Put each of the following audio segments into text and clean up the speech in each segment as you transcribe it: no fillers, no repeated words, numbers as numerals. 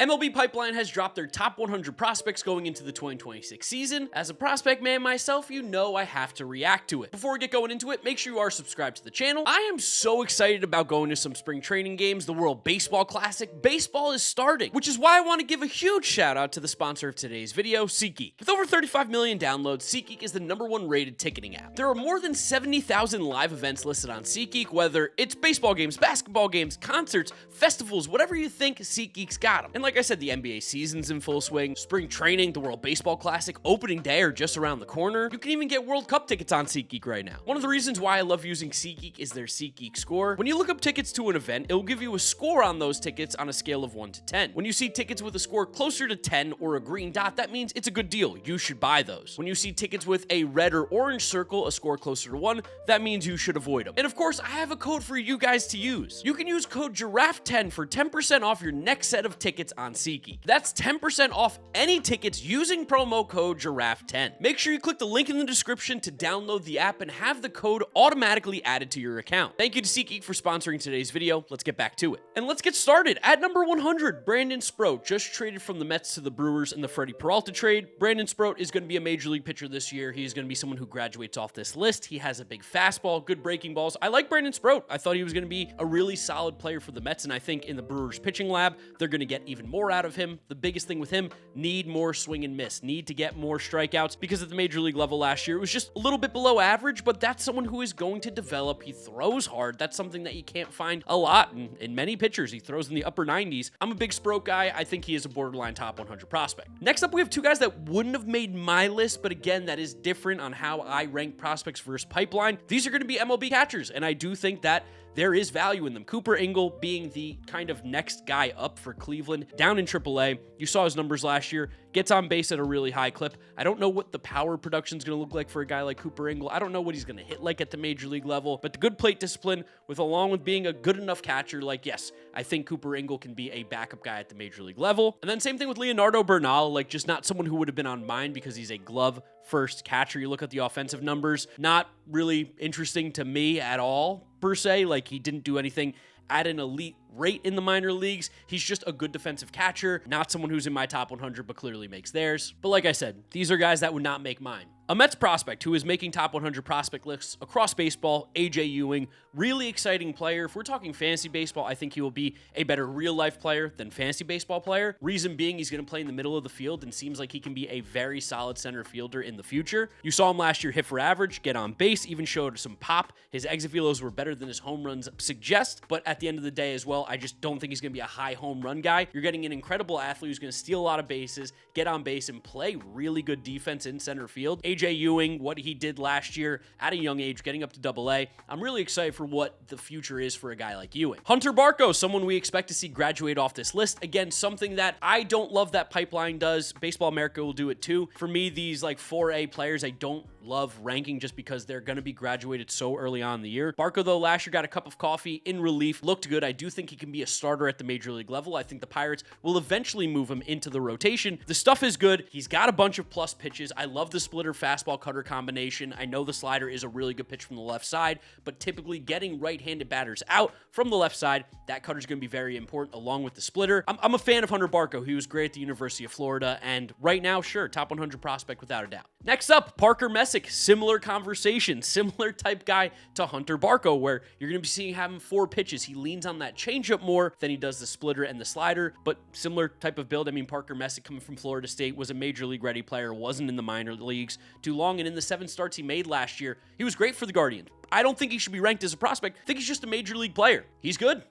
MLB Pipeline has dropped their top 100 prospects going into the 2026 season. As a prospect man myself, you know I have to react to it. Before we get going into it, make sure you are subscribed to the channel. I am so excited about going to some spring training games, the World Baseball Classic. Baseball is starting, which is why I want to give a huge shout out to the sponsor of today's video, SeatGeek. With over 35 million downloads, SeatGeek is the #1 rated ticketing app. There are more than 70,000 live events listed on SeatGeek, whether it's baseball games, basketball games, concerts, festivals, whatever you think, SeatGeek's got them. And like I said, the NBA season's in full swing, spring training, the World Baseball Classic, opening day are just around the corner. You can even get World Cup tickets on SeatGeek right now. One of the reasons why I love using SeatGeek is their SeatGeek score. When you look up tickets to an event, it will give you a score on those tickets on a scale of 1 to 10. When you see tickets with a score closer to 10 or a green dot, that means it's a good deal. You should buy those. When you see tickets with a red or orange circle, a score closer to 1, that means you should avoid them. And of course, I have a code for you guys to use. You can use code GiraffeNeckMarc for 10% off your next set of tickets on SeatGeek. That's 10% off any tickets using promo code GiraffeNeckMarc. Make sure you click the link in the description to download the app and have the code automatically added to your account. Thank you to SeatGeek for sponsoring today's video. Let's get back to it. And let's get started. At number 100, Brandon Sproat just traded from the Mets to the Brewers in the Freddie Peralta trade. Brandon Sproat is going to be a major league pitcher this year. He's going to be someone who graduates off this list. He has a big fastball, good breaking balls. I like Brandon Sproat. I thought he was going to be a really solid player for the Mets, and I think in the Brewers pitching lab, they're going to get even more out of him. The biggest thing with him, need more swing and miss, need to get more strikeouts, because at the major league level last year, it was just a little bit below average, but that's someone who is going to develop. He throws hard. That's something that you can't find a lot in many pitchers. He throws in the upper 90s. I'm a big Sproat guy. I think he is a borderline top 100 prospect. Next up, we have two guys that wouldn't have made my list, but again, that is different on how I rank prospects versus Pipeline. These are going to be MLB catchers, and I do think that there is value in them. Cooper Engel being the kind of next guy up for Cleveland down in AAA. You saw his numbers last year. Gets on base at a really high clip. I don't know what the power production is going to look like for a guy like Cooper Engel. I don't know what he's going to hit like at the major league level, but the good plate discipline along with being a good enough catcher, like, yes, I think Cooper Engel can be a backup guy at the major league level. And then same thing with Leonardo Bernal, like just not someone who would have been on mine because he's a glove first catcher. You look at the offensive numbers, not really interesting to me at all, per se. Like, he didn't do anything at an elite rate in the minor leagues. He's just a good defensive catcher, not someone who's in my top 100, but clearly makes theirs. But like I said, these are guys that would not make mine. A Mets prospect who is making top 100 prospect lists across baseball, A.J. Ewing, really exciting player. If we're talking fantasy baseball, I think he will be a better real-life player than fantasy baseball player. Reason being, he's going to play in the middle of the field and seems like he can be a very solid center fielder in the future. You saw him last year hit for average, get on base, even showed some pop. His exit velos were better than his home runs suggest, but at the end of the day as well, I just don't think he's going to be a high home run guy. You're getting an incredible athlete who's going to steal a lot of bases, get on base, and play really good defense in center field. A.J. Ewing, what he did last year at a young age, getting up to AA. I'm really excited for what the future is for a guy like Ewing. Hunter Barco, someone we expect to see graduate off this list. Again, something that I don't love that Pipeline does. Baseball America will do it too. For me, these like 4A players, I don't love ranking just because they're going to be graduated so early on in the year. Barco, though, last year got a cup of coffee in relief, looked good. I do think he can be a starter at the major league level. I think the Pirates will eventually move him into the rotation. The stuff is good. He's got a bunch of plus pitches. I love the splitter fastball cutter combination. I know the slider is a really good pitch from the left side, but typically getting right-handed batters out from the left side, that cutter is going to be very important along with the splitter. I'm a fan of Hunter Barco. He was great at the University of Florida, and right now, sure, top 100 prospect without a doubt. Next up, Parker Messick. Similar conversation, similar type guy to Hunter Barco, where you're going to be seeing him 4 pitches. He leans on that changeup more than he does the splitter and the slider, but similar type of build. I mean, Parker Messick coming from Florida State was a major league ready player, wasn't in the minor leagues too long, and in the 7 starts he made last year, he was great for the Guardians. I don't think he should be ranked as a prospect. I think he's just a major league player. He's good.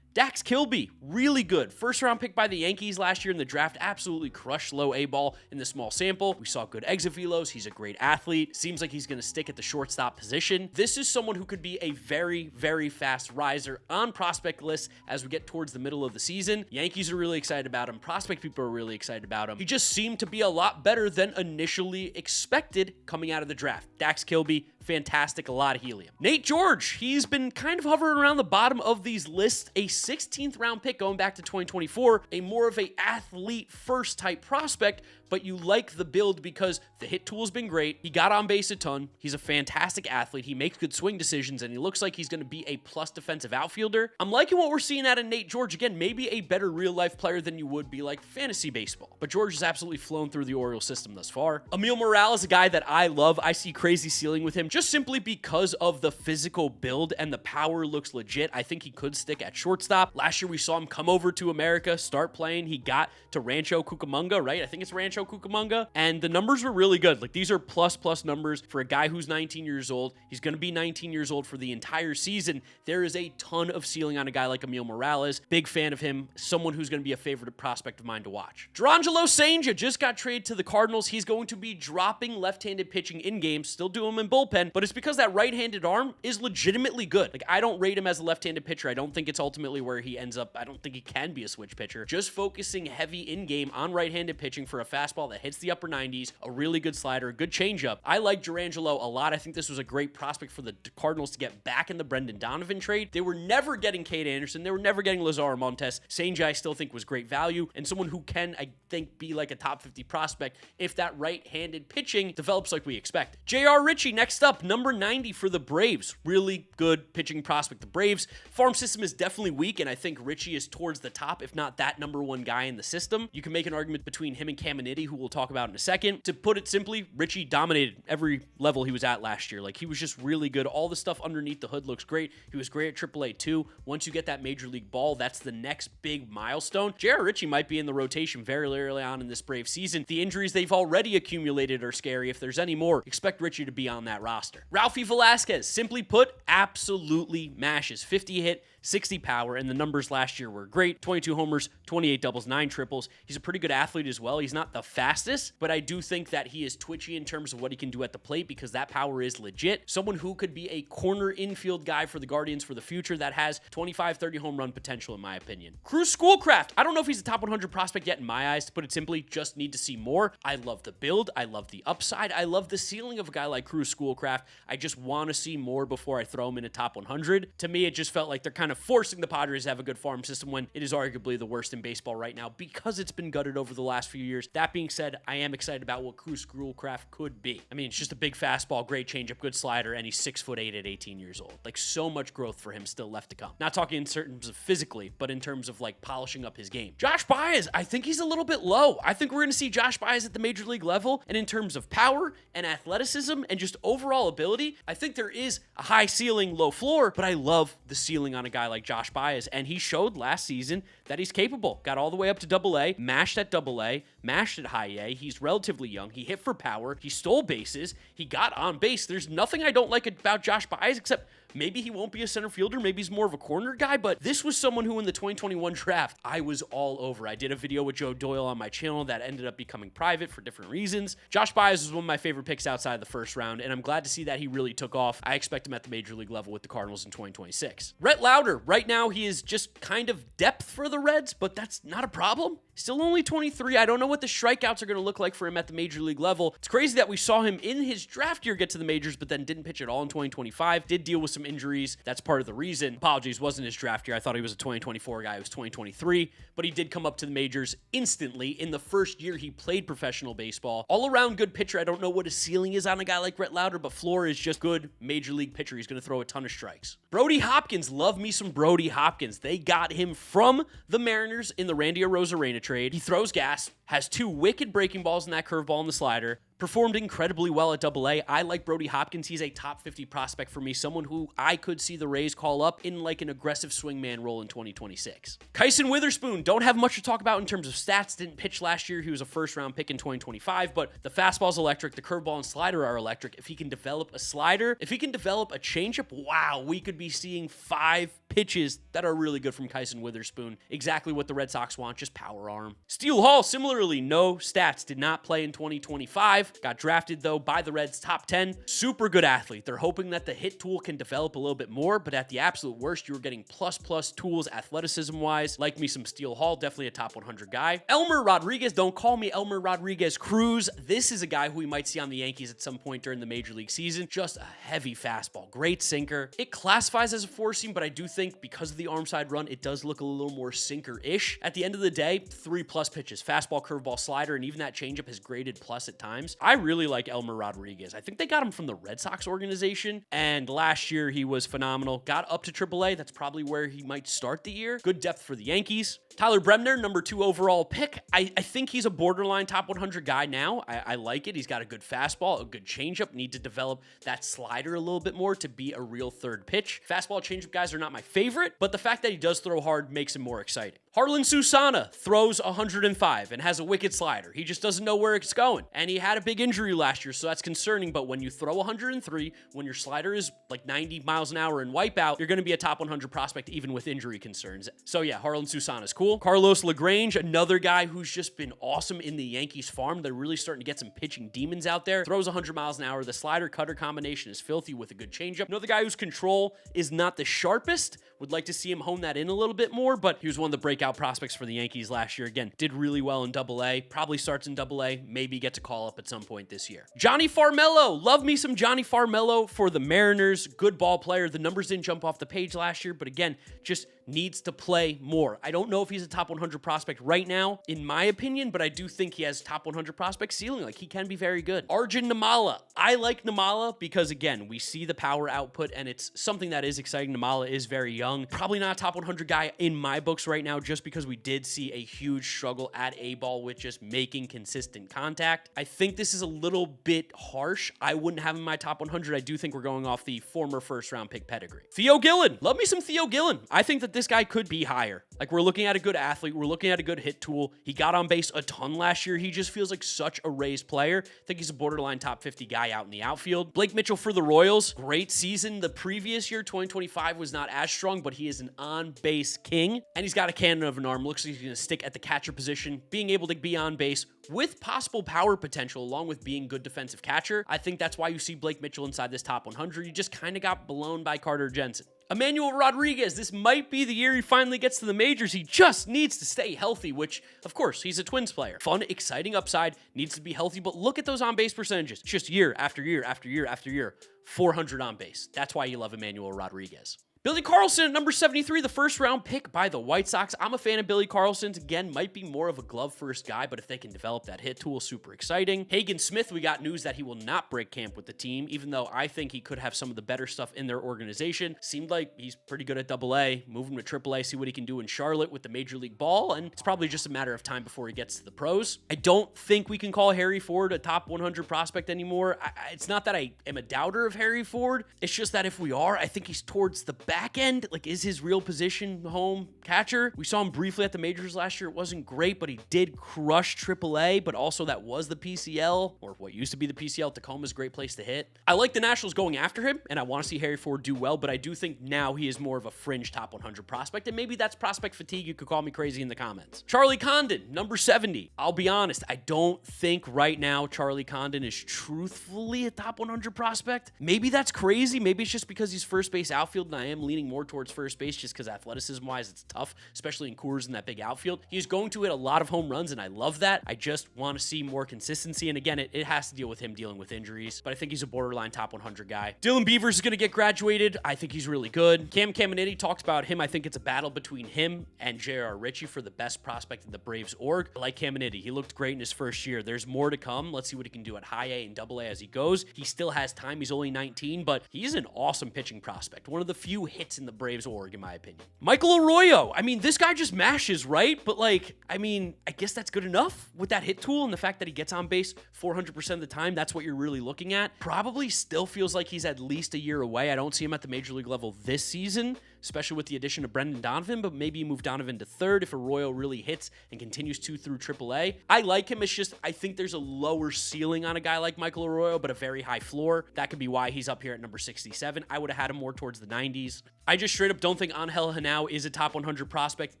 Dax Kilby, really good. First round pick by the Yankees last year in the draft, absolutely crushed low A ball in the small sample. We saw good exit velos. He's a great athlete. Seems like he's going to stick at the shortstop position. This is someone who could be a very, very fast riser on prospect lists as we get towards the middle of the season. Yankees are really excited about him. Prospect people are really excited about him. He just seemed to be a lot better than initially expected coming out of the draft. Dax Kilby, fantastic, a lot of helium. Nate George, he's been kind of hovering around the bottom of these lists, a 16th round pick going back to 2024, a more of a athlete first type prospect, but you like the build because the hit tool's been great. He got on base a ton. He's a fantastic athlete. He makes good swing decisions, and he looks like he's going to be a plus defensive outfielder. I'm liking what we're seeing out of Nate George. Again, maybe a better real-life player than you would be like fantasy baseball. But George has absolutely flown through the Orioles system thus far. Emil Morales is a guy that I love. I see crazy ceiling with him just simply because of the physical build, and the power looks legit. I think he could stick at shortstop. Last year, we saw him come over to America, start playing. He got to Rancho Cucamonga, right? I think it's Rancho Cucamonga. And the numbers were really good. Like, these are plus numbers for a guy who's 19 years old. He's going to be 19 years old for the entire season. There is a ton of ceiling on a guy like Emil Morales. Big fan of him. Someone who's going to be a favorite prospect of mine to watch. Gerangelo St. just got traded to the Cardinals. He's going to be dropping left-handed pitching in games, still do him in bullpen, but it's because that right-handed arm is legitimately good. Like, I don't rate him as a left-handed pitcher. I don't think it's ultimately where he ends up. I don't think he can be a switch pitcher. Just focusing heavy in-game on right-handed pitching for a fastball that hits the upper 90s, a really good slider, a good changeup. I like Gerangelo a lot. I think this was a great prospect for the Cardinals to get back in the Brendan Donovan trade. They were never getting Cade Anderson. They were never getting Lazaro Montes. St. I still think was great value and someone who can, I think, be like a top 50 prospect if that right-handed pitching develops like we expect. J.R. Ritchie next up, number 90 for the Braves. Really good pitching prospect. The Braves farm system is definitely weak, and I think Ritchie is towards the top, if not that number one guy in the system. You can make an argument between him and Caminiti, who we'll talk about in a second. To put it simply, Ritchie dominated every level he was at last year. Like, he was just really good. All the stuff underneath the hood looks great. He was great at AAA too. Once you get that major league ball, that's the next big milestone. J.R. Ritchie might be in the rotation very early on in this Brave season. The injuries they've already accumulated are scary. If there's any more, expect Ritchie to be on that roster. Ralphie Velasquez, simply put, absolutely mashes. 50 hit, 60 power, and the numbers last year were great. 22 homers, 28 doubles, 9 triples. He's a pretty good athlete as well. He's not the fastest, but I do think that he is twitchy in terms of what he can do at the plate because that power is legit. Someone who could be a corner infield guy for the Guardians for the future that has 25, 30 home run potential in my opinion. Cruz Schoolcraft. I don't know if he's a top 100 prospect yet in my eyes, to put it simply, just need to see more. I love the build. I love the upside. I love the ceiling of a guy like Cruz Schoolcraft. I just want to see more before I throw him in a top 100. To me, it just felt like they're kind of forcing the Padres to have a good farm system when it is arguably the worst in baseball right now because it's been gutted over the last few years. That being said, I am excited about what Cruz Schoolcraft could be. I mean, it's just a big fastball, great changeup, good slider, and he's 6'8" at 18 years old. Like, so much growth for him still left to come. Not talking in terms of physically, but in terms of like polishing up his game. Josh Baez, I think he's a little bit low. I think we're going to see Josh Baez at the major league level, and in terms of power and athleticism and just overall ability, I think there is a high ceiling, low floor, but I love the ceiling on a guy like Josh Baez, and he showed last season that he's capable. Got all the way up to AA, mashed at AA, mashed at high A. He's relatively young. He hit for power. He stole bases. He got on base. There's nothing I don't like about Josh Baez except maybe he won't be a center fielder. Maybe he's more of a corner guy, but this was someone who in the 2021 draft, I was all over. I did a video with Joe Doyle on my channel that ended up becoming private for different reasons. Josh Baez was one of my favorite picks outside the first round, and I'm glad to see that he really took off. I expect him at the major league level with the Cardinals in 2026. Rhett Lauder, right now he is just kind of depth for the Reds, but that's not a problem. Still only 23. I don't know what the strikeouts are going to look like for him at the major league level. It's crazy that we saw him in his draft year get to the majors, but then didn't pitch at all in 2025. Did deal with some injuries. That's part of the reason. Apologies, wasn't his draft year. I thought he was a 2024 guy. It was 2023, but he did come up to the majors instantly in the first year he played professional baseball. All around good pitcher. I don't know what his ceiling is on a guy like Rhett Lauder, but floor is just good major league pitcher. He's going to throw a ton of strikes. Brody Hopkins. Love me some Brody Hopkins. They got him from the Mariners in the Randy Arozarena trade. He throws gas, has 2 wicked breaking balls in that curveball and the slider, performed incredibly well at AA. I like Brody Hopkins. He's a top 50 prospect for me, someone who I could see the Rays call up in like an aggressive swingman role in 2026. Kyson Witherspoon, don't have much to talk about in terms of stats. Didn't pitch last year. He was a first-round pick in 2025, but the fastball's electric. The curveball and slider are electric. If he can develop a slider, if he can develop a changeup, wow, we could be seeing 5 pitches that are really good from Kyson Witherspoon. Exactly what the Red Sox want, just power arm. Steele Hall, similarly, no stats. Did not play in 2025. Got drafted, though, by the Reds top 10. Super good athlete. They're hoping that the hit tool can develop a little bit more, but at the absolute worst, you were getting plus tools athleticism-wise. Like me some Steele Hall, definitely a top 100 guy. Elmer Rodriguez, don't call me Elmer Rodriguez Cruz. This is a guy who we might see on the Yankees at some point during the Major League season. Just a heavy fastball. Great sinker. It classifies classifies as a 4-seam, but I do think because of the arm side run, it does look a little more sinker-ish. At the end of the day, 3+ pitches, fastball, curveball, slider, and even that changeup has graded plus at times. I really like Elmer Rodriguez. I think they got him from the Red Sox organization, and last year he was phenomenal. Got up to AAA. That's probably where he might start the year. Good depth for the Yankees. Tyler Bremner, number 2 overall pick. I think he's a borderline top 100 guy now. I like it. He's got a good fastball, a good changeup. Need to develop that slider a little bit more to be a real third pitch. Fastball changeup guys are not my favorite, but the fact that he does throw hard makes him more exciting. Harlan Susana throws 105 and has a wicked slider. He just doesn't know where it's going. And he had a big injury last year, so that's concerning. But when you throw 103, when your slider is like 90 miles an hour and wipeout, you're going to be a top 100 prospect even with injury concerns. So yeah, Harlan Susana is cool. Carlos LaGrange, another guy who's just been awesome in the Yankees farm. They're really starting to get some pitching demons out there. Throws 100 miles an hour. The slider-cutter combination is filthy with a good changeup. Another guy whose control is not the sharpest. Would like to see him hone that in a little bit more, but he was one of the breakout prospects for the Yankees last year. Again, did really well in AA. Probably starts in AA. Maybe gets a call up at some point this year. Johnny Farmello. Love me some Johnny Farmello for the Mariners. Good ball player. The numbers didn't jump off the page last year, but again, just needs to play more. I don't know if he's a top 100 prospect right now, in my opinion, but I do think he has top 100 prospect ceiling. Like, he can be very good. Arjun Namala. I like Namala because, again, we see the power output, and it's something that is exciting. Namala is very young. Probably not a top 100 guy in my books right now, just because we did see a huge struggle at A-ball with just making consistent contact. I think this is a little bit harsh. I wouldn't have him in my top 100. I do think we're going off the former first-round pick pedigree. Theo Gillen. Love me some Theo Gillen. I think that this guy could be higher. Like, we're looking at a good athlete. We're looking at a good hit tool. He got on base a ton last year. He just feels like such a raised player. I think he's a borderline top 50 guy out in the outfield. Blake Mitchell for the Royals. Great season. The previous year, 2025, was not as strong, but he is an on-base king. And he's got a cannon of an arm. Looks like he's going to stick at the catcher position. Being able to be on base with possible power potential, along with being good defensive catcher. I think that's why you see Blake Mitchell inside this top 100. He just kind of got blown by Carter Jensen. Emmanuel Rodriguez, this might be the year he finally gets to the majors. He just needs to stay healthy, which, of course, he's a Twins player. Fun, exciting upside, needs to be healthy, but look at those on-base percentages. Just year after year after year after year, 400 on base. That's why you love Emmanuel Rodriguez. Billy Carlson at number 73, the first-round pick by the White Sox. I'm a fan of Billy Carlson's. Again, might be more of a glove-first guy, but if they can develop that hit tool, super exciting. Hagen Smith, we got news that he will not break camp with the team, even though I think he could have some of the better stuff in their organization. Seemed like he's pretty good at AA. Move him to AAA, see what he can do in Charlotte with the Major League ball, and it's probably just a matter of time before he gets to the pros. I don't think we can call Harry Ford a top 100 prospect anymore. It's not that I am a doubter of Harry Ford. It's just that if we are, I think he's towards the back end. Like, is his real position home catcher? We saw him briefly at the majors last year. It wasn't great, but he did crush AAA, but also that was the PCL, or what used to be the PCL. Tacoma's a great place to hit. I like the Nationals going after him, and I want to see Harry Ford do well, but I do think now he is more of a fringe top 100 prospect, and maybe that's prospect fatigue. You could call me crazy in the comments. Charlie Condon, number 70. I'll be honest, I don't think right now Charlie Condon is truthfully a top 100 prospect. Maybe that's crazy. Maybe it's just because he's first base outfield, and I am leaning more towards first base just because athleticism-wise it's tough, especially in Coors in that big outfield. He's going to hit a lot of home runs, and I love that. I just want to see more consistency, and again, it has to deal with him dealing with injuries, but I think he's a borderline top 100 guy. Dylan Beavers is going to get graduated. I think he's really good. Cam Caminiti talked about him. I think it's a battle between him and J.R. Ritchie for the best prospect in the Braves org. I like Caminiti. He looked great in his first year. There's more to come. Let's see what he can do at high A and double A as he goes. He still has time. He's only 19, but he's an awesome pitching prospect. One of the few hits in the Braves org, in my opinion. Michael Arroyo. I mean, this guy just mashes, right? But like, I mean, I guess that's good enough with that hit tool and the fact that he gets on base 400% of the time. That's what you're really looking at. Probably still feels like he's at least a year away. I don't see him at the major league level this season, especially with the addition of Brendan Donovan, but maybe you move Donovan to third if Arroyo really hits and continues to through AAA. I like him. It's just, I think there's a lower ceiling on a guy like Michael Arroyo, but a very high floor. That could be why he's up here at number 67. I would have had him more towards the 90s. I just straight up don't think Angel Henao is a top 100 prospect.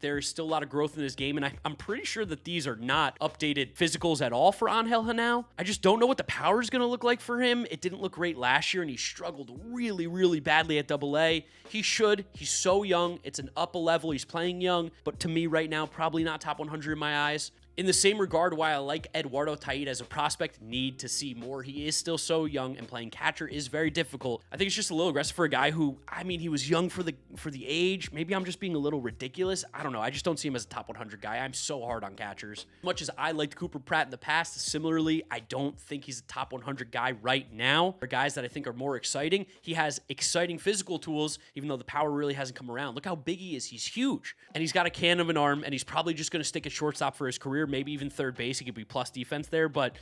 There's still a lot of growth in this game, and I'm pretty sure that these are not updated physicals at all for Angel Henao. I just don't know what the power is going to look like for him. It didn't look great last year, and he struggled really, really badly at AA. He should. He's so young. It's an up a level. He's playing young, but to me right now, probably not top 100 in my eyes. In the same regard, while I like Eduardo Taid as a prospect, need to see more. He is still so young, and playing catcher is very difficult. I think it's just a little aggressive for a guy who, I mean, he was young for the age. Maybe I'm just being a little ridiculous. I don't know. I just don't see him as a top 100 guy. I'm so hard on catchers. As much as I liked Cooper Pratt in the past, similarly, I don't think he's a top 100 guy right now. There are guys that I think are more exciting. He has exciting physical tools, even though the power really hasn't come around. Look how big he is. He's huge. And he's got a can of an arm, and he's probably just going to stick at shortstop for his career, maybe even third base. He could be plus defense there, but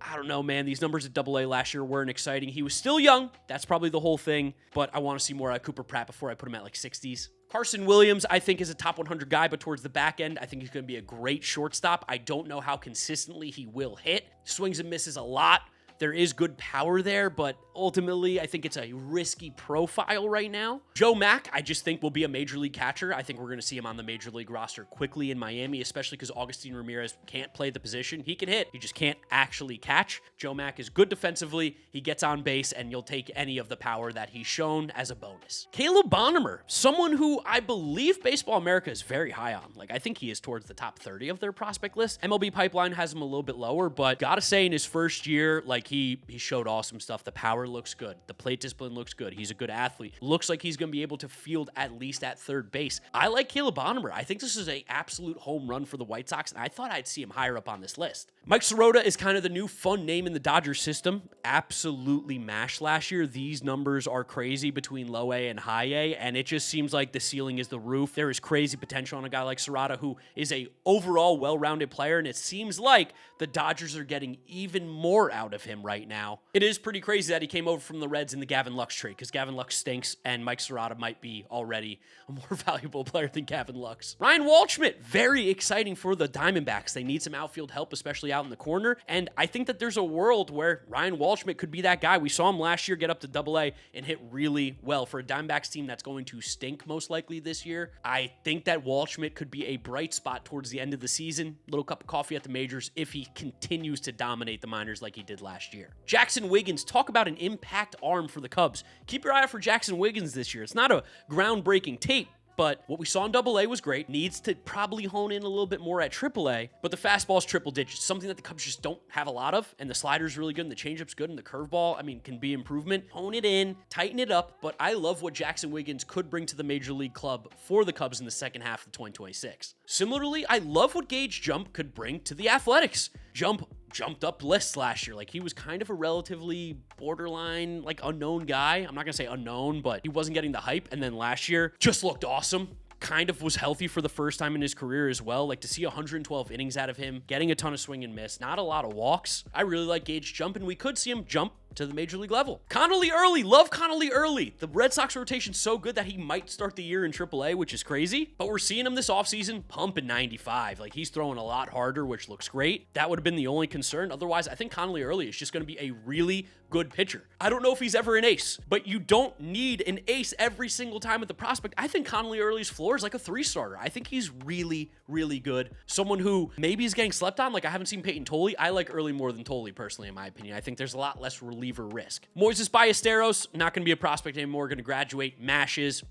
I don't know, man. These numbers at AA last year weren't exciting. He was still young. That's probably the whole thing, but I want to see more out of Cooper Pratt before I put him at like 60s. Carson Williams, I think, is a top 100 guy, but towards the back end, I think he's going to be a great shortstop. I don't know how consistently he will hit. Swings and misses a lot. There is good power there, but ultimately, I think it's a risky profile right now. Joe Mack, I just think will be a major league catcher. I think we're going to see him on the major league roster quickly in Miami, especially because Augustin Ramirez can't play the position. He can hit, he just can't actually catch. Joe Mack is good defensively. He gets on base, and you'll take any of the power that he's shown as a bonus. Caleb Bonnemer, someone who I believe Baseball America is very high on. Like, I think he is towards the top 30 of their prospect list. MLB Pipeline has him a little bit lower, but gotta say in his first year, like, he showed awesome stuff. The power looks good. The plate discipline looks good. He's a good athlete. Looks like he's going to be able to field at least at third base. I like Caleb Bonnemer. I think this is an absolute home run for the White Sox, and I thought I'd see him higher up on this list. Mike Sirota is kind of the new fun name in the Dodgers system. Absolutely mashed last year. These numbers are crazy between low A and high A, and it just seems like the ceiling is the roof. There is crazy potential on a guy like Sirota, who is a overall well-rounded player, and it seems like the Dodgers are getting even more out of him right now. It is pretty crazy that he came over from the Reds in the Gavin Lux trade, because Gavin Lux stinks, and Mike Sirota might be already a more valuable player than Gavin Lux. Ryan Walschmidt, very exciting for the Diamondbacks. They need some outfield help, especially out in the corner, and I think that there's a world where Ryan Walschmidt could be that guy. We saw him last year get up to AA and hit really well for a Diamondbacks team that's going to stink most likely this year. I think that Walschmidt could be a bright spot towards the end of the season. Little cup of coffee at the majors if he continues to dominate the minors like he did last year. Jackson Wiggins, talk about an impact arm for the Cubs. Keep your eye out for Jackson Wiggins this year. It's not a groundbreaking tape, but what we saw in AA was great. Needs to probably hone in a little bit more at AAA, but the fastball's triple digits, something that the Cubs just don't have a lot of, and the slider's really good, and the changeup's good, and the curveball, I mean, can be improvement. Hone it in, tighten it up, but I love what Jackson Wiggins could bring to the Major League club for the Cubs in the second half of 2026. Similarly, I love what Gage Jump could bring to the Athletics. Jumped up lists last year. Like, he was kind of a relatively borderline, like, unknown guy. I'm not gonna say unknown, but he wasn't getting the hype. And then last year just looked awesome. Kind of was healthy for the first time in his career as well. Like, to see 112 innings out of him, getting a ton of swing and miss, not a lot of walks. I really like Gage Jump, and we could see him jump to the major league level. Connolly Early, love Connolly Early. The Red Sox rotation's so good that he might start the year in AAA, which is crazy, but we're seeing him this offseason pumping 95. Like, he's throwing a lot harder, which looks great. That would have been the only concern. Otherwise, I think Connolly Early is just going to be a really good pitcher. I don't know if he's ever an ace, but you don't need an ace every single time at the prospect. I think Connolly Early's floor is like a 3-starter. I think he's really, really good. Someone who maybe is getting slept on. Like, I haven't seen Peyton Tolley. I like Early more than Tolley, personally, in my opinion. I think there's a lot less reliever risk. Moises Ballesteros, not going to be a prospect anymore, going to graduate. Mashes.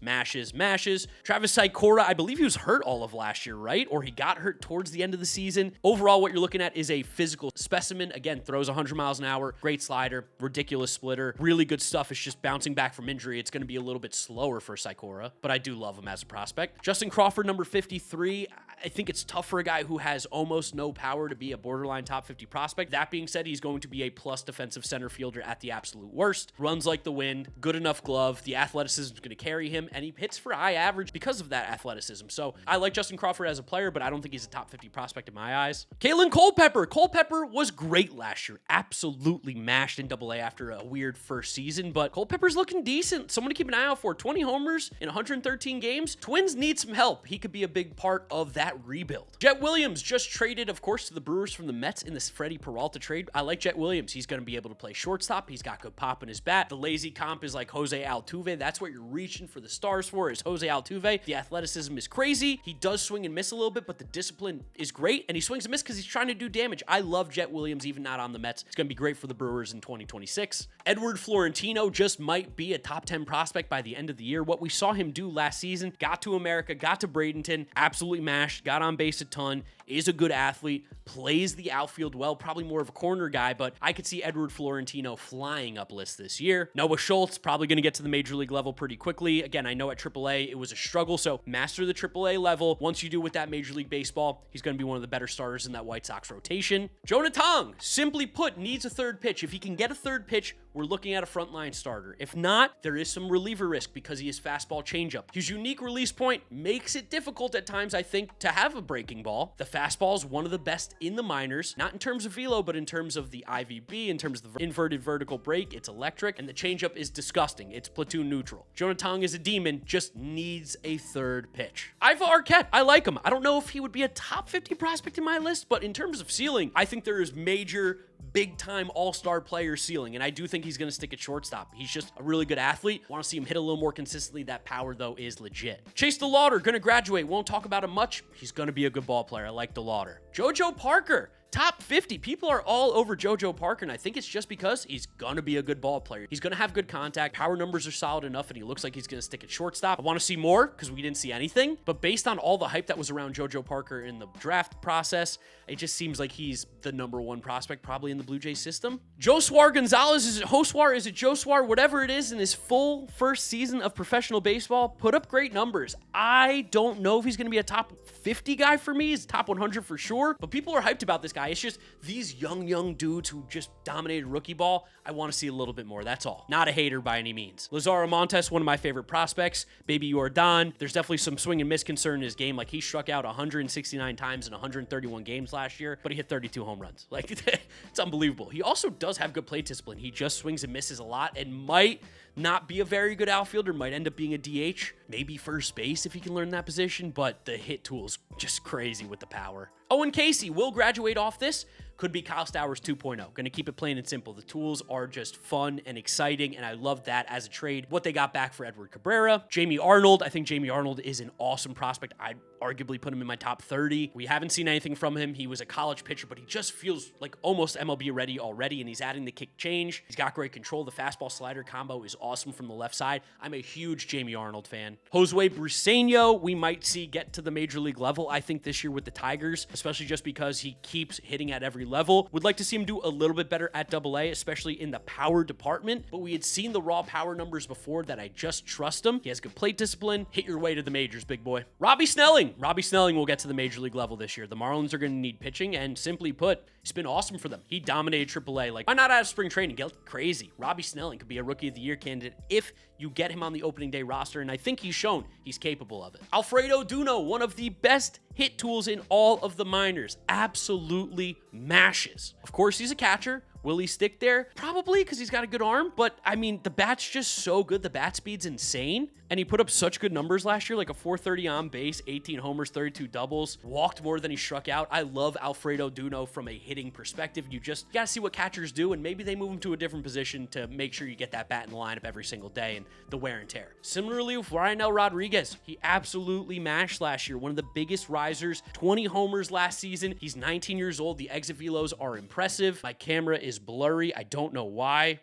Travis Sikora, I believe he was hurt all of last year, right? Or he got hurt towards the end of the season. Overall, what you're looking at is a physical specimen. Again, throws 100 miles an hour, great slider, ridiculous splitter, really good stuff. It's just bouncing back from injury. It's going to be a little bit slower for Sikora, but I do love him as a prospect. Justin Crawford, number 53. I think it's tough for a guy who has almost no power to be a borderline top 50 prospect. That being said, he's going to be a plus defensive center fielder at the absolute worst. Runs like the wind, good enough glove. The athleticism is going to carry him, and he hits for high average because of that athleticism. So I like Justin Crawford as a player, but I don't think he's a top 50 prospect in my eyes. Kalen Culpepper. Culpepper was great last year. Absolutely mashed in AA after a weird first season, but Culpepper's looking decent. Someone to keep an eye out for. 20 homers in 113 games. Twins need some help. He could be a big part of that rebuild. Jet Williams just traded, of course, to the Brewers from the Mets in this Freddie Peralta trade. I like Jet Williams. He's going to be able to play shortstop. He's got good pop in his bat. The lazy comp is like Jose Altuve. That's what you're reaching for the stars for, is Jose Altuve. The athleticism is crazy. He does swing and miss a little bit, but the discipline is great, and he swings and misses because he's trying to do damage. I love Jet Williams, even not on the Mets. It's going to be great for the Brewers in 2026. Edward Florentino just might be a top 10 prospect by the end of the year. What we saw him do last season, got to America, got to Bradenton, absolutely mashed, got on base a ton, is a good athlete, plays the outfield well, probably more of a corner guy, but I could see Edward Florentino flying up lists this year. Noah Schultz, probably going to get to the major league level pretty quickly. Again, I know at AAA it was a struggle, so master the AAA level. Once you do with that Major League Baseball, he's going to be one of the better starters in that White Sox rotation. Jonah Tong, simply put, needs a third pitch. If he can get a third pitch, we're looking at a frontline starter. If not, there is some reliever risk because he is fastball changeup. His unique release point makes it difficult at times, I think, to have a breaking ball. The fastball is one of the best in the minors, not in terms of velo, but in terms of the IVB, in terms of the inverted vertical break. It's electric, and the changeup is disgusting. It's platoon neutral. Jonah Tong is a demon, just needs a third pitch. Iva Arquette, I like him. I don't know if he would be a top 50 prospect in my list, but in terms of ceiling, I think there is major big-time all-star player ceiling, and I do think he's going to stick at shortstop. He's just a really good athlete. Want to see him hit a little more consistently. That power, though, is legit. Chase DeLauder, going to graduate. Won't talk about him much. He's going to be a good ball player. I like DeLauder. JoJo Parker, top 50. People are all over JoJo Parker, and I think it's just because he's going to be a good ball player. He's going to have good contact. Power numbers are solid enough, and he looks like he's going to stick at shortstop. I want to see more because we didn't see anything, but based on all the hype that was around JoJo Parker in the draft process, it just seems like he's the #1 prospect probably in the Blue Jays system. Joswar Gonzalez, is it Hoswar? Is it Joswar? Whatever it is, in his full first season of professional baseball, put up great numbers. I don't know if he's going to be a top 50 guy for me. He's top 100 for sure, but people are hyped about this guy. It's just these young dudes who just dominated rookie ball. I want to see a little bit more. That's all. Not a hater by any means. Lazaro Montes, one of my favorite prospects. Baby Jordan. There's definitely some swing and miss concern in his game. Like, he struck out 169 times in 131 games last year, but he hit 32 home runs. Like, it's unbelievable. He also does have good plate discipline. He just swings and misses a lot and might not be a very good outfielder, might end up being a DH, maybe first base if he can learn that position, but the hit tool is just crazy with the power. Owen Casey will graduate off this. Could be Kyle Stowers 2.0. Going to keep it plain and simple. The tools are just fun and exciting, and I love that as a trade. What they got back for Edward Cabrera. Jamie Arnold. I think Jamie Arnold is an awesome prospect. I'd arguably put him in my top 30. We haven't seen anything from him. He was a college pitcher, but he just feels like almost MLB ready already, and he's adding the kick change. He's got great control. The fastball slider combo is awesome from the left side. I'm a huge Jamie Arnold fan. Josue Briseño, we might see get to the major league level, I think, this year with the Tigers, especially just because he keeps hitting at every level. Would like to see him do a little bit better at AA, especially in the power department, but we had seen the raw power numbers before that. I just trust him. He has good plate discipline. Hit your way to the majors, big boy. Robbie Snelling. Robbie Snelling will get to the major league level this year. The Marlins are going to need pitching, and simply put, it's been awesome for them. He dominated AAA. Like, why not out of spring training? Get crazy. Robbie Snelling could be a Rookie of the Year candidate if you get him on the opening day roster, and I think he's shown he's capable of it. Alfredo Duno, one of the best hit tools in all of the minors. Absolutely mashes. Of course, he's a catcher. Will he stick there? Probably, because he's got a good arm. But, I mean, the bat's just so good. The bat speed's insane. And he put up such good numbers last year, like a 430 on base, 18 homers, 32 doubles, walked more than he struck out. I love Alfredo Duno from a hitting perspective. You got to see what catchers do, and maybe they move him to a different position to make sure you get that bat in the lineup every single day and the wear and tear. Similarly with Ryanel Rodriguez, he absolutely mashed last year. One of the biggest risers, 20 homers last season. He's 19 years old. The exit velos are impressive. My camera is blurry. I don't know why.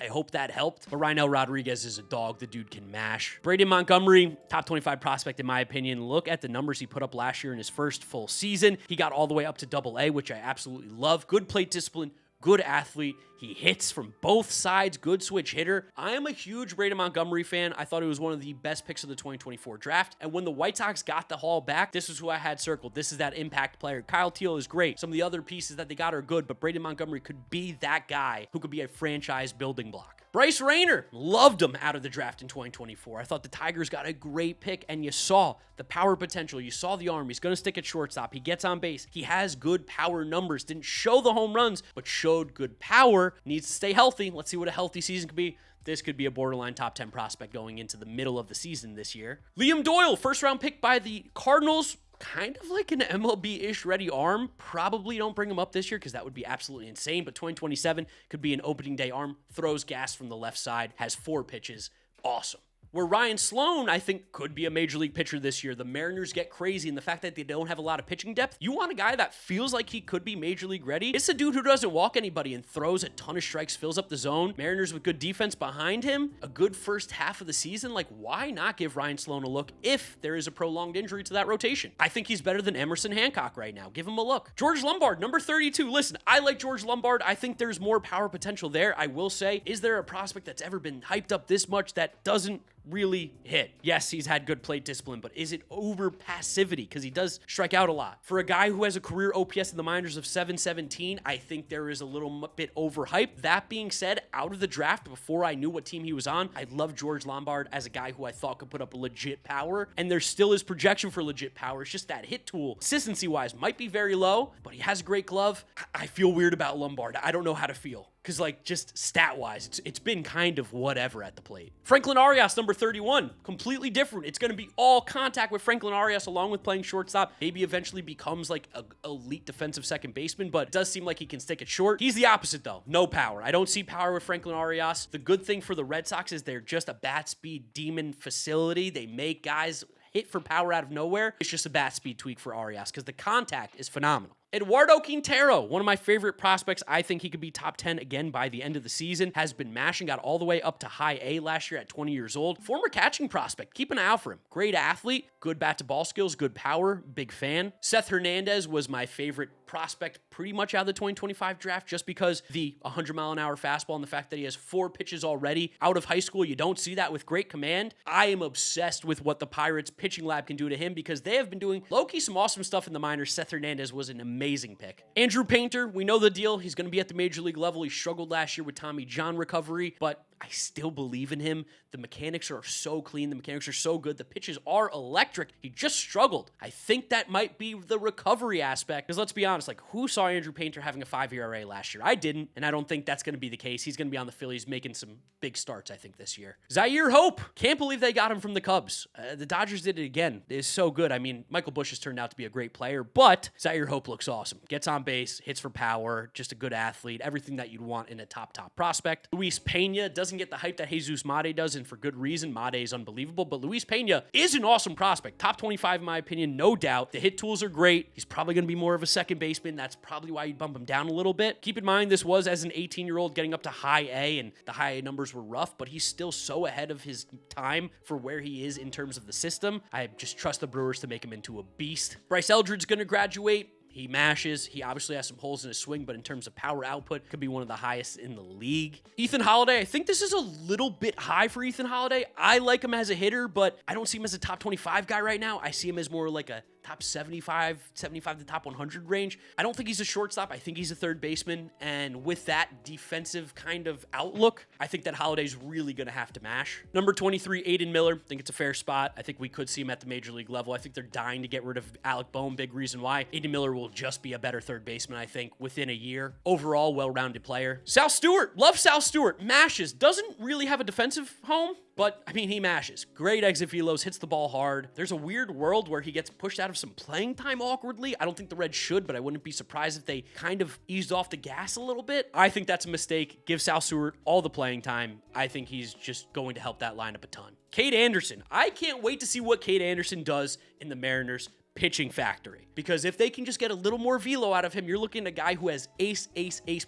I hope that helped. But Ryanel Rodriguez is a dog. The dude can mash. Braden Montgomery, top 25 prospect in my opinion. Look at the numbers he put up last year in his first full season. He got all the way up to AA, which I absolutely love. Good plate discipline. Good athlete. He hits from both sides. Good switch hitter. I am a huge Braden Montgomery fan. I thought he was one of the best picks of the 2024 draft. And when the White Sox got the haul back, this is who I had circled. This is that impact player. Kyle Teel is great. Some of the other pieces that they got are good, but Braden Montgomery could be that guy who could be a franchise building block. Bryce Rayner, loved him out of the draft in 2024. I thought the Tigers got a great pick, and you saw the power potential. You saw the arm. He's going to stick at shortstop. He gets on base. He has good power numbers. Didn't show the home runs, but showed good power. Needs to stay healthy. Let's see what a healthy season could be. This could be a borderline top 10 prospect going into the middle of the season this year. Liam Doyle, first round pick by the Cardinals. Kind of like an MLB-ish ready arm. Probably don't bring him up this year because that would be absolutely insane. But 2027 could be an opening day arm. Throws gas from the left side. Has 4 pitches. Awesome. Where Ryan Sloan, I think, could be a major league pitcher this year. The Mariners get crazy, and the fact that they don't have a lot of pitching depth, you want a guy that feels like he could be major league ready. It's a dude who doesn't walk anybody and throws a ton of strikes, fills up the zone. Mariners with good defense behind him, a good first half of the season. Like, why not give Ryan Sloan a look if there is a prolonged injury to that rotation? I think he's better than Emerson Hancock right now. Give him a look. George Lombard, number 32. Listen, I like George Lombard. I think there's more power potential there. I will say, is there a prospect that's ever been hyped up this much that doesn't really hit? Yes, he's had good plate discipline, but is it over passivity? Because he does strike out a lot. For a guy who has a career OPS in the minors of 717, I think there is a little bit overhyped. That being said, out of the draft, before I knew what team he was on, I love George Lombard as a guy who I thought could put up legit power, and there still is projection for legit power. It's just that hit tool, consistency-wise, might be very low, but he has a great glove. I feel weird about Lombard. I don't know how to feel. Because, like, just stat-wise, it's been kind of whatever at the plate. Franklin Arias, number 31. Completely different. It's going to be all contact with Franklin Arias along with playing shortstop. Maybe eventually becomes, like, an elite defensive second baseman, but it does seem like he can stick it short. He's the opposite, though. No power. I don't see power with Franklin Arias. The good thing for the Red Sox is they're just a bat speed demon facility. They make guys hit for power out of nowhere. It's just a bat speed tweak for Arias because the contact is phenomenal. Eduardo Quintero, one of my favorite prospects. I think he could be top 10 again by the end of the season. Has been mashing, got all the way up to high A last year at 20 years old. Former catching prospect. Keep an eye out for him. Great athlete, good bat to ball skills, good power, big fan. Seth Hernandez was my favorite prospect pretty much out of the 2025 draft just because the 100-mile-an-hour fastball and the fact that he has 4 pitches already out of high school. You don't see that with great command. I am obsessed with what the Pirates pitching lab can do to him because they have been doing low-key some awesome stuff in the minors. Seth Hernandez was an amazing pick. Andrew Painter, we know the deal. He's going to be at the major league level. He struggled last year with Tommy John recovery, but I still believe in him. The mechanics are so clean. The mechanics are so good. The pitches are electric. He just struggled. I think that might be the recovery aspect. Because let's be honest, like, who saw Andrew Painter having a 5 ERA last year? I didn't, and I don't think that's going to be the case. He's going to be on the Phillies making some big starts, I think, this year. Zaire Hope. Can't believe they got him from the Cubs. The Dodgers did it again. It is so good. I mean, Michael Busch has turned out to be a great player, but Zaire Hope looks awesome. Gets on base, hits for power, just a good athlete, everything that you'd want in a top prospect. Luis Pena doesn't get the hype that Jesus Mate does, and for good reason. Mate is unbelievable, but Luis Pena is an awesome prospect. Top 25 in my opinion, no doubt. The hit tools are great. He's probably going to be more of a second baseman. That's probably why you bump him down a little bit. Keep in mind, this was as an 18-year-old getting up to high A, and the high A numbers were rough, but he's still so ahead of his time for where he is in terms of the system. I just trust the Brewers to make him into a beast. Bryce Eldred's going to graduate. He mashes. He obviously has some holes in his swing, but in terms of power output, could be one of the highest in the league. Ethan Holiday, I think this is a little bit high for Ethan Holiday. I like him as a hitter, but I don't see him as a top 25 guy right now. I see him as more like a top 75 to top 100 range. I don't think he's a shortstop. I think he's a third baseman. And with that defensive kind of outlook, I think that Holiday's really going to have to mash. Number 23, Aiden Miller. I think it's a fair spot. I think we could see him at the major league level. I think they're dying to get rid of Alec Boehm. Big reason why. Aiden Miller will just be a better third baseman, I think, within a year. Overall, well-rounded player. Sal Stewart. Love Sal Stewart. Mashes. Doesn't really have a defensive home, but, I mean, he mashes. Great exit velos, hits the ball hard. There's a weird world where he gets pushed out of some playing time awkwardly. I don't think the Reds should, but I wouldn't be surprised if they kind of eased off the gas a little bit. I think that's a mistake. Give Sal Stewart all the playing time. I think he's just going to help that lineup a ton. Cade Anderson. I can't wait to see what Cade Anderson does in the Mariners pitching factory, because if they can just get a little more velo out of him, you're looking at a guy who has ace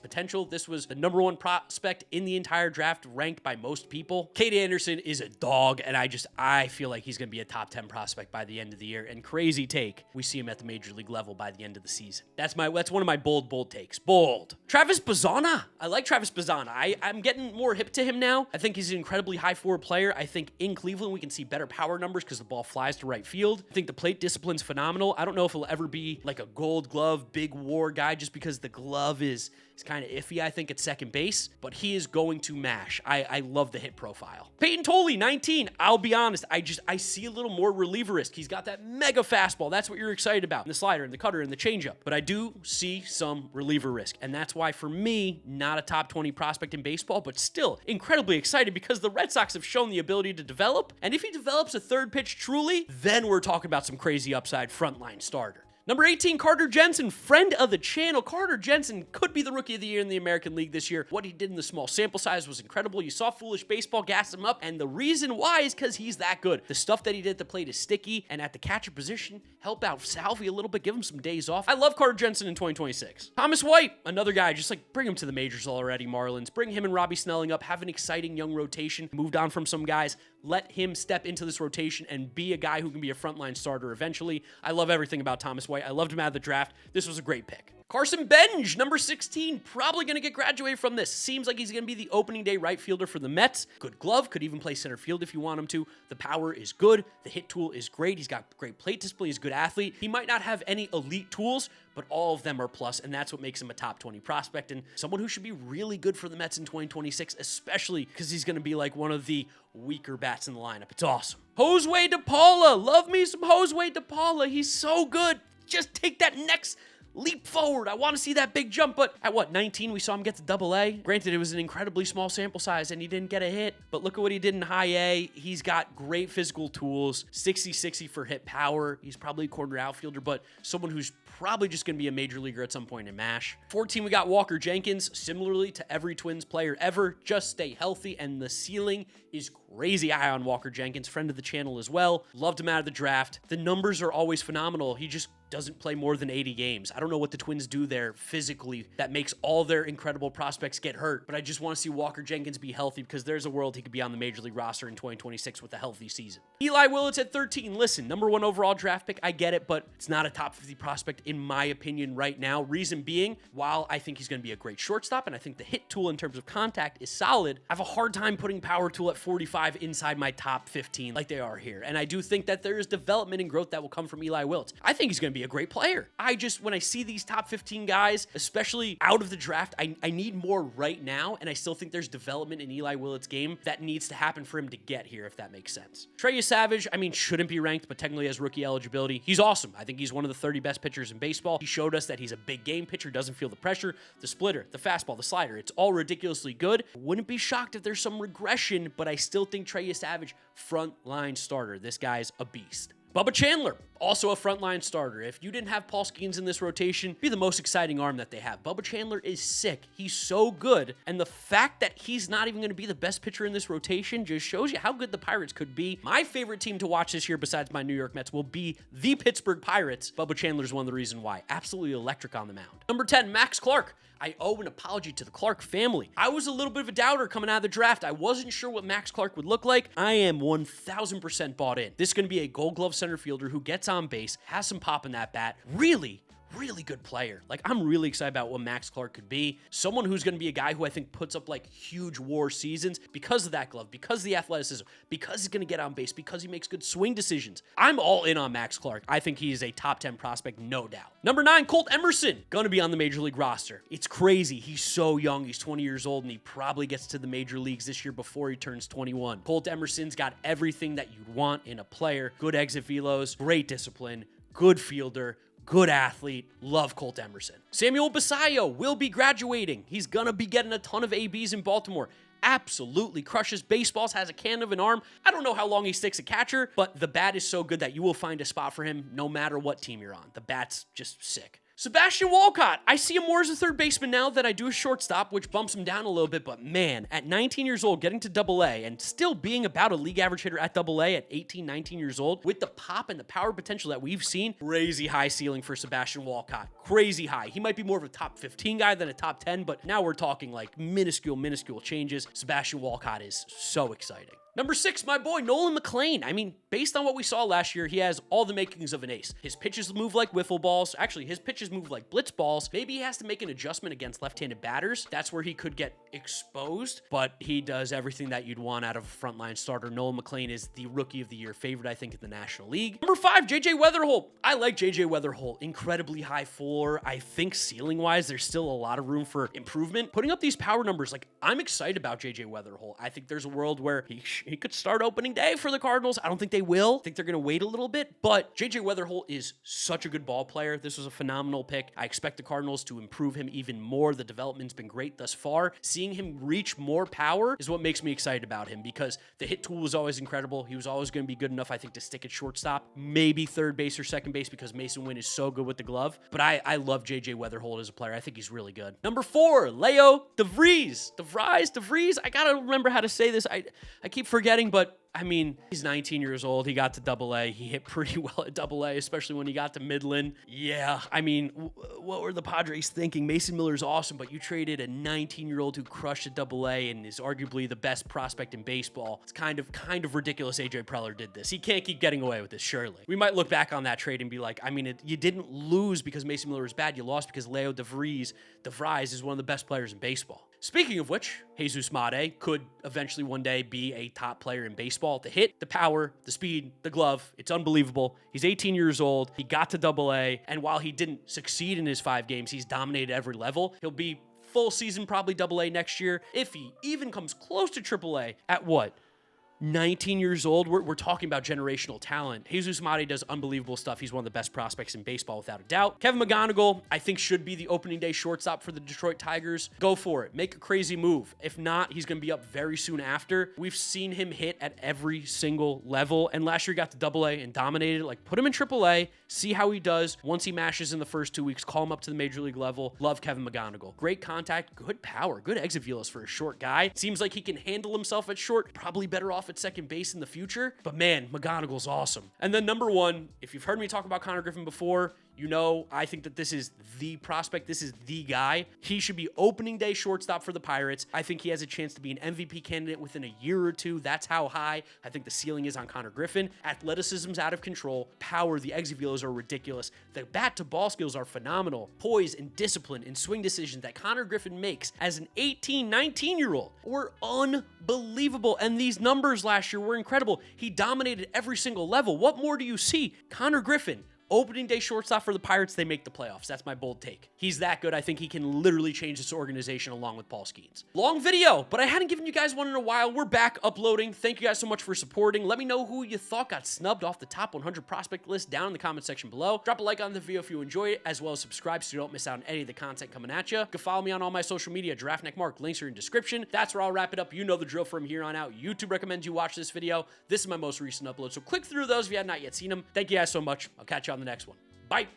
potential. This was the number 1 prospect in the entire draft, ranked by most people. Cade Anderson is a dog, and I feel like he's going to be a top 10 prospect by the end of the year. And crazy take, we see him at the major league level by the end of the season. That's one of my bold takes. Bold. Travis Bazzana. I like Travis Bazzana. I'm getting more hip to him now. I think he's an incredibly high forward player. I think in Cleveland we can see better power numbers because the ball flies to right field. I think the plate discipline's phenomenal. I don't know if he'll ever be like a gold glove, big war guy just because the glove is kind of iffy, I think, at second base, but he is going to mash. I love the hit profile. Peyton Tolley, 19. I'll be honest, I see a little more reliever risk. He's got that mega fastball. That's what you're excited about. And the slider and the cutter and the changeup. But I do see some reliever risk. And that's why, for me, not a top 20 prospect in baseball, but still incredibly excited because the Red Sox have shown the ability to develop. And if he develops a third pitch truly, then we're talking about some crazy upside frontline starter. Number 18, Carter Jensen, friend of the channel. Carter Jensen could be the Rookie of the Year in the American League this year. What he did in the small sample size was incredible. You saw Foolish Baseball gas him up, and the reason why is because he's that good. The stuff that he did at the plate is sticky, and at the catcher position, help out Salvi a little bit, give him some days off. I love Carter Jensen in 2026. Thomas White, another guy, just like bring him to the majors already, Marlins. Bring him and Robbie Snelling up, have an exciting young rotation, moved on from some guys. Let him step into this rotation and be a guy who can be a frontline starter eventually. I love everything about Thomas White. I loved him out of the draft. This was a great pick. Carson Benj, number 16, probably going to get graduated from this. Seems like he's going to be the opening day right fielder for the Mets. Good glove, could even play center field if you want him to. The power is good. The hit tool is great. He's got great plate discipline. He's a good athlete. He might not have any elite tools, but all of them are plus, and that's what makes him a top 20 prospect and someone who should be really good for the Mets in 2026, especially because he's going to be like one of the weaker bats in the lineup. It's awesome. Josue DePaula. Love me some Josue DePaula. He's so good. Just take that next leap forward. I want to see that big jump, but at what, 19, we saw him get to Double-A. Granted, it was an incredibly small sample size, and he didn't get a hit, but look at what he did in High-A. He's got great physical tools, 60-60 for hit power. He's probably a corner outfielder, but someone who's probably just going to be a major leaguer at some point in MASH. 14, we got Walker Jenkins. Similarly to every Twins player ever, just stay healthy, and the ceiling is crazy high on Walker Jenkins, friend of the channel as well. Loved him out of the draft. The numbers are always phenomenal. He just doesn't play more than 80 games. I don't know what the Twins do there physically that makes all their incredible prospects get hurt, but I just want to see Walker Jenkins be healthy because there's a world he could be on the Major League roster in 2026 with a healthy season. Eli Willits at 13. Listen, number 1 overall draft pick, I get it, but it's not a top 50 prospect in my opinion right now. Reason being, while I think he's going to be a great shortstop and I think the hit tool in terms of contact is solid, I have a hard time putting power tool at 45 inside my top 15 like they are here. And I do think that there is development and growth that will come from Eli Willits. I think he's going to be a great player. When I see these top 15 guys, especially out of the draft, I need more right now, and I still think there's development in Eli Willits' game that needs to happen for him to get here, if that makes sense. Trey Savage, shouldn't be ranked, but technically has rookie eligibility. He's awesome. I think he's one of the 30 best pitchers in baseball. He showed us that he's a big game pitcher, doesn't feel the pressure, the splitter, the fastball, the slider. It's all ridiculously good. Wouldn't be shocked if there's some regression, but I still think Trey Savage, frontline starter. This guy's a beast. Bubba Chandler, also a frontline starter. If you didn't have Paul Skeens in this rotation, be the most exciting arm that they have. Bubba Chandler is sick. He's so good. And the fact that he's not even going to be the best pitcher in this rotation just shows you how good the Pirates could be. My favorite team to watch this year besides my New York Mets will be the Pittsburgh Pirates. Bubba Chandler's one of the reasons why. Absolutely electric on the mound. Number 10, Max Clark. I owe an apology to the Clark family. I was a little bit of a doubter coming out of the draft. I wasn't sure what Max Clark would look like. I am 1000% bought in. This is going to be a Gold Glove center fielder who gets on base, has some pop in that bat. Really good player. I'm really excited about what Max Clark could be. Someone who's going to be a guy who I think puts up huge WAR seasons because of that glove, because of the athleticism, because he's going to get on base, because he makes good swing decisions. I'm all in on Max Clark. I think he is a top 10 prospect, no doubt. Number 9, Colt Emerson, going to be on the Major League roster. It's crazy. He's so young. He's 20 years old, and he probably gets to the Major Leagues this year before he turns 21. Colt Emerson's got everything that you'd want in a player. Good exit velos, great discipline, good fielder, good athlete. Love Colt Emerson. Samuel Basayo will be graduating. He's gonna be getting a ton of ABs in Baltimore. Absolutely crushes baseballs, has a cannon of an arm. I don't know how long he sticks a catcher, but the bat is so good that you will find a spot for him no matter what team you're on. The bat's just sick. Sebastian Walcott. I see him more as a third baseman now than I do a shortstop, which bumps him down a little bit, but man, at 19 years old, getting to Double-A and still being about a league average hitter at Double-A at 18, 19 years old, with the pop and the power potential that we've seen, crazy high ceiling for Sebastian Walcott. Crazy high. He might be more of a top 15 guy than a top 10, but now we're talking minuscule changes. Sebastian Walcott is so exciting. Number 6, my boy, Nolan McLean. Based on what we saw last year, he has all the makings of an ace. His pitches move like wiffle balls. Actually, his pitches move like blitz balls. Maybe he has to make an adjustment against left-handed batters. That's where he could get exposed, but he does everything that you'd want out of a frontline starter. Nolan McLean is the Rookie of the Year favorite, I think, in the National League. Number 5, JJ Weatherholt. I like JJ Weatherholt. Incredibly high floor. I think ceiling-wise, there's still a lot of room for improvement. Putting up these power numbers, I'm excited about JJ Weatherholt. I think there's a world where he which he could start opening day for the Cardinals. I don't think they will. I think they're going to wait a little bit, but JJ Weatherholt is such a good ball player. This was a phenomenal pick. I expect the Cardinals to improve him even more. The development's been great thus far. Seeing him reach more power is what makes me excited about him, because the hit tool was always incredible. He was always going to be good enough, I think, to stick at shortstop, maybe third base or second base, because Mason Wynn is so good with the glove. But I love JJ Weatherholt as a player. I think he's really good. Number 4, Leo DeVries. DeVries. I gotta remember how to say this. I keep forgetting, but I mean, he's 19 years old. He got to AA. He hit pretty well at AA, especially when he got to Midland. Yeah, I mean, what were the Padres thinking? Mason Miller's awesome, but you traded a 19-year-old who crushed at AA and is arguably the best prospect in baseball. It's kind of ridiculous AJ Preller did this. He can't keep getting away with this, surely. We might look back on that trade and be like, I mean, you didn't lose because Mason Miller was bad. You lost because Leo DeVries is one of the best players in baseball. Speaking of which, Jesus Mate could eventually one day be a top player in baseball. The hit, the power, the speed, the glove, it's unbelievable. He's 18 years old. He got to AA, and while he didn't succeed in his 5 games, he's dominated every level. He'll be full season, probably AA next year, if he even comes close to AAA at what? 19 years old, we're talking about generational talent. Jesus Mate does unbelievable stuff. He's one of the best prospects in baseball, without a doubt. Kevin McGonigal, I think, should be the opening day shortstop for the Detroit Tigers. Go for it. Make a crazy move. If not, he's going to be up very soon after. We've seen him hit at every single level, and last year he got to AA and dominated. Like, put him in AAA, see how he does. Once he mashes in the first 2 weeks, call him up to the major league level. Love Kevin McGonigal. Great contact, good power, good exit velos for a short guy. Seems like he can handle himself at short, probably better off at second base in the future. But man, McGonigal's awesome. And then number 1, if you've heard me talk about Connor Griffin before, you know I think that this is the prospect. This is the guy. He should be opening day shortstop for the Pirates. I think he has a chance to be an MVP candidate within a year or two. That's how high I think the ceiling is on Connor Griffin. Athleticism's out of control. Power, the exit velos are ridiculous. The bat to ball skills are phenomenal. Poise and discipline and swing decisions that Connor Griffin makes as an 18, 19-year-old were unbelievable. And these numbers last year were incredible. He dominated every single level. What more do you see? Connor Griffin, opening day shortstop for the Pirates, they make the playoffs. That's my bold take. He's that good. I think he can literally change this organization along with Paul Skeens. Long video, but I hadn't given you guys one in a while. We're back uploading. Thank you guys so much for supporting. Let me know who you thought got snubbed off the top 100 prospect list down in the comment section below. Drop a like on the video if you enjoy it, as well as subscribe so you don't miss out on any of the content coming at you. You can follow me on all my social media, GiraffeNeckMarc. Links are in description. That's where I'll wrap it up. You know the drill from here on out. YouTube recommends you watch this video. This is my most recent upload, so click through those if you have not yet seen them. Thank you guys so much. I'll catch you on the next one. Bye.